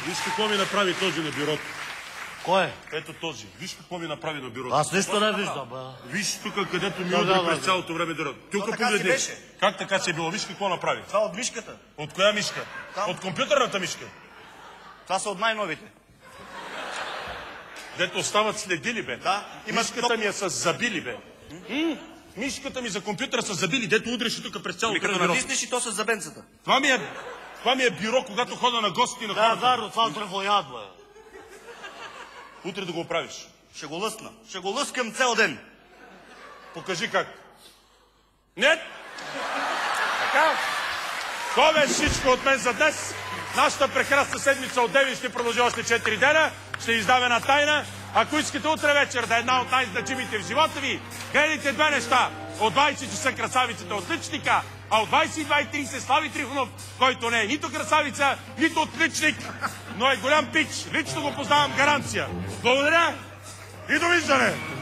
Виж какво ми направи този на бюрото. Кой е? Ето този. Виж какво ми направи на бюрото. Аз нищо не виждам, бе. Виж тук, където ми удри през цялото време дърва. Тук погледни. Как така си е било? Виж какво направи. Това от мишката. От коя мишка? Там. От компютърната мишка. Това са от най-новите. Дето остават следили, бе. Да. Мишката ми е с забили, бе. Мишката ми за компютъра са забили, дето удреше тук през цялото Като бюро. натиснеш и то с забенцата. Това ми е бюро, когато хода на гости на хората. Да, верно, това здравояд, бе. Утре да го оправиш. Ще го лъсна. Ще го лъскам цял ден. Покажи как. Не! Така. Това е всичко от мен за днес. Нашата прекрасна седмица от 9 ще продължи още 4 дена. Ще издавя една тайна. Ако искате утре вечер да е една от най-значимите в живота ви, гледайте две неща. От 20 часа красавицата отличника, а от 22:30 Слави Трифонов, който не е нито красавица, нито отличник, но е голям пич. Лично го познавам, гаранция. Благодаря и довиждане!